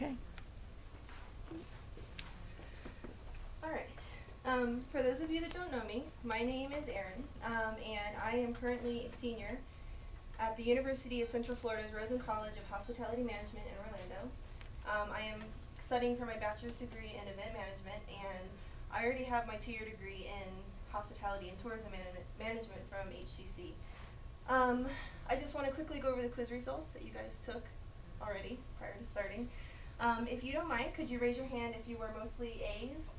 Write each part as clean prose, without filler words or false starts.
Okay. All right. For those of you that don't know me, my name is Erin, and I am currently a senior at the University of Central Florida's Rosen College of Hospitality Management in Orlando. I am studying for my bachelor's degree in event management, and I already have my 2-year degree in hospitality and tourism management from HCC. I just want to quickly go over the quiz results that you guys took already prior to starting. If you don't mind, could you raise your hand if you were mostly A's?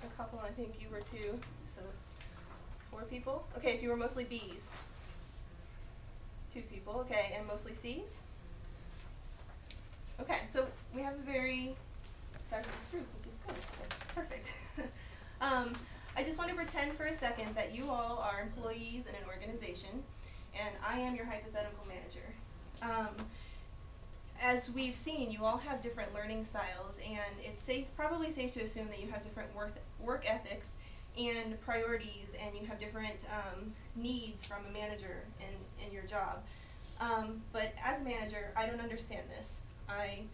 A couple, I think you were too, so it's 4 people. Okay, if you were mostly B's? 2 people, okay, and mostly C's? Okay, so we have a very diverse group, which is good. That's perfect. I just want to pretend for a second that you all are employees in an organization, and I am your hypothetical manager. As we've seen, you all have different learning styles, and it's probably safe to assume that you have different work ethics and priorities, and you have different needs from a manager in your job. But as a manager, I don't understand this. I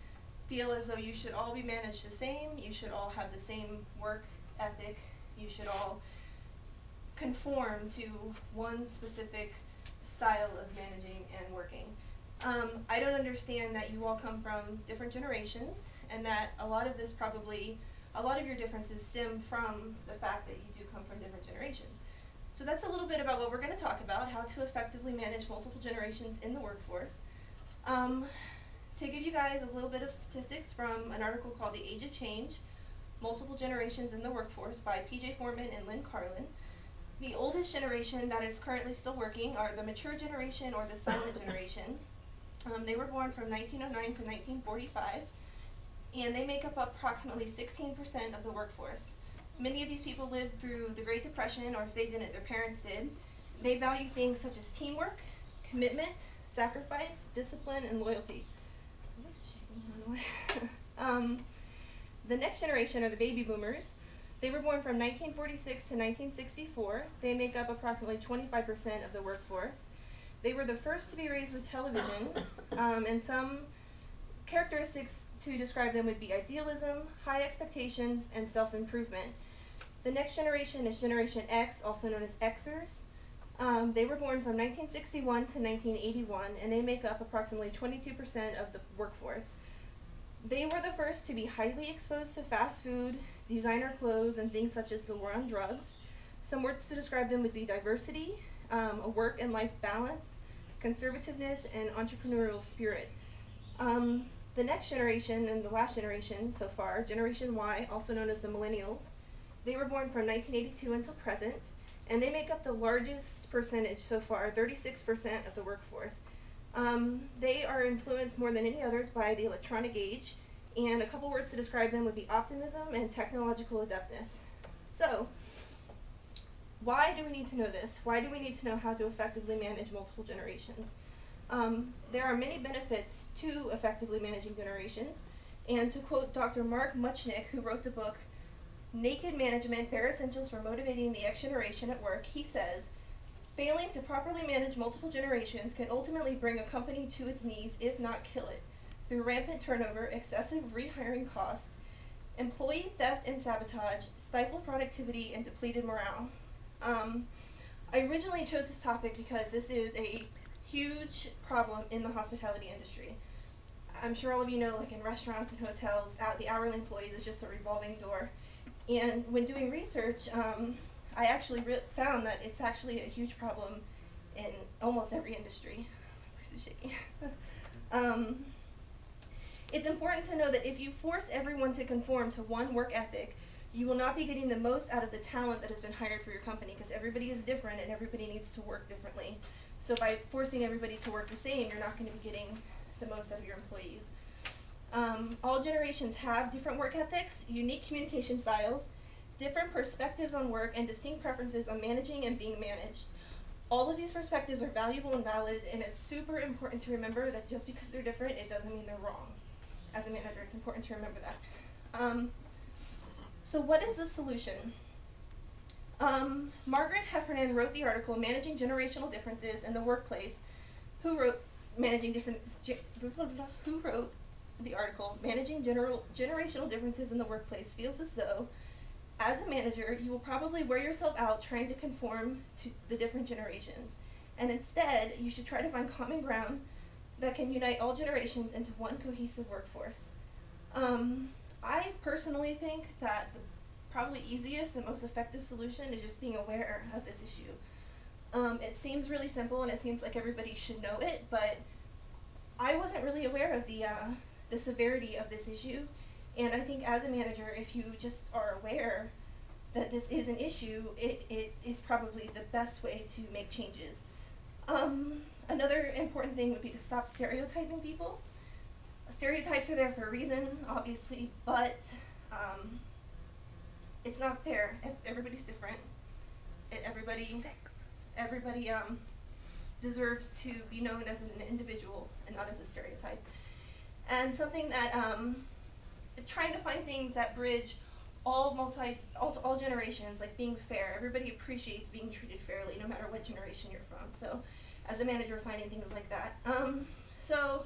feel as though you should all be managed the same, you should all have the same work ethic, you should all conform to one specific style of managing and working. I don't understand that you all come from different generations, and that a lot of your differences stem from the fact that you do come from different generations. So that's a little bit about what we're going to talk about, how to effectively manage multiple generations in the workforce. To give you guys a little bit of statistics from an article called The Age of Change, Multiple Generations in the Workforce by P.J. Foreman and Lynn Carlin. The oldest generation that is currently still working are the mature generation or the silent generation. They were born from 1909 to 1945, and they make up approximately 16% of the workforce. Many of these people lived through the Great Depression, or if they didn't, their parents did. They value things such as teamwork, commitment, sacrifice, discipline, and loyalty. The next generation are the baby boomers. They were born from 1946 to 1964. They make up approximately 25% of the workforce. They were the first to be raised with television, and some characteristics to describe them would be idealism, high expectations, and self-improvement. The next generation is Generation X, also known as Xers. They were born from 1961 to 1981, and they make up approximately 22% of the workforce. They were the first to be highly exposed to fast food, designer clothes, and things such as the war on drugs. Some words to describe them would be diversity, a work and life balance, conservativeness, and entrepreneurial spirit. The next generation and the last generation so far, Generation Y, also known as the Millennials, they were born from 1982 until present, and they make up the largest percentage so far, 36% of the workforce. They are influenced more than any others by the electronic age, and a couple words to describe them would be optimism and technological adeptness. So, why do we need to know this? Why do we need to know how to effectively manage multiple generations? There are many benefits to effectively managing generations, and to quote Dr. Mark Muchnick, who wrote the book Naked Management, Bare Essentials for Motivating the X Generation at Work, he says, failing to properly manage multiple generations can ultimately bring a company to its knees, if not kill it, through rampant turnover, excessive rehiring costs, employee theft and sabotage, stifled productivity, and depleted morale. I originally chose this topic because this is a huge problem in the hospitality industry. I'm sure all of you know, like in restaurants and hotels, the hourly employees is just a revolving door. And when doing research, I actually found that it's actually a huge problem in almost every industry. My voice is shaking. It's important to know that if you force everyone to conform to one work ethic, you will not be getting the most out of the talent that has been hired for your company, because everybody is different and everybody needs to work differently. So by forcing everybody to work the same, you're not going to be getting the most out of your employees. All generations have different work ethics, unique communication styles, different perspectives on work, and distinct preferences on managing and being managed. All of these perspectives are valuable and valid, and it's super important to remember that just because they're different, it doesn't mean they're wrong. As a manager, it's important to remember that. So what is the solution? Margaret Heffernan wrote the article Managing Generational Differences in the Workplace, who wrote the article, managing generational differences in the workplace feels as though, as a manager, you will probably wear yourself out trying to conform to the different generations. And instead, you should try to find common ground that can unite all generations into one cohesive workforce. I personally think that the probably easiest and most effective solution is just being aware of this issue. It seems really simple and it seems like everybody should know it, but I wasn't really aware of the severity of this issue. And I think as a manager, if you just are aware that this is an issue, it is probably the best way to make changes. Another important thing would be to stop stereotyping people. Stereotypes are there for a reason, obviously, but it's not fair. Everybody's different. Everybody deserves to be known as an individual and not as a stereotype. And something that trying to find things that bridge all generations, like being fair. Everybody appreciates being treated fairly, no matter what generation you're from. So, as a manager, finding things like that. So,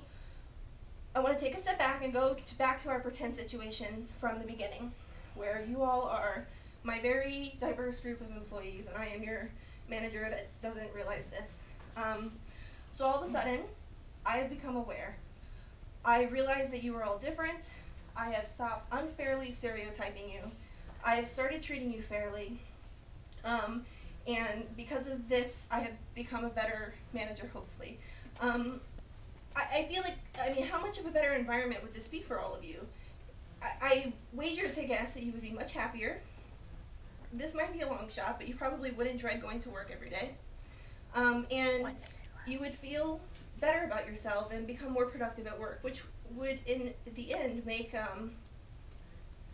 I want to take a step back and go back to our pretend situation from the beginning, where you all are my very diverse group of employees, and I am your manager that doesn't realize this. So all of a sudden, I have become aware. I realize that you are all different. I have stopped unfairly stereotyping you. I have started treating you fairly. And because of this, I have become a better manager, hopefully. I feel like, how much of a better environment would this be for all of you? I wager to guess that you would be much happier. This might be a long shot, but you probably wouldn't dread going to work every day. And you would feel better about yourself and become more productive at work, which would, in the end, make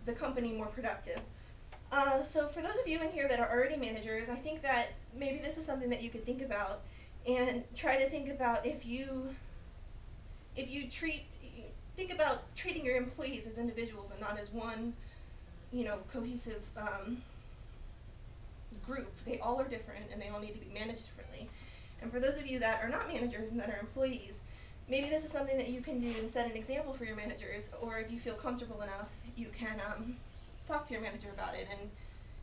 the company more productive. So for those of you in here that are already managers, I think that maybe this is something that you could think about and try to think about if you think about treating your employees as individuals and not as one, cohesive group. They all are different and they all need to be managed differently. And for those of you that are not managers and that are employees, maybe this is something that you can do to set an example for your managers, or if you feel comfortable enough, you can talk to your manager about it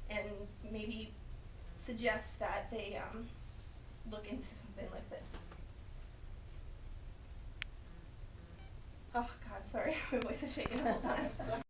and maybe suggest that they look into something like this. Oh God, I'm sorry, my voice is shaking the whole time.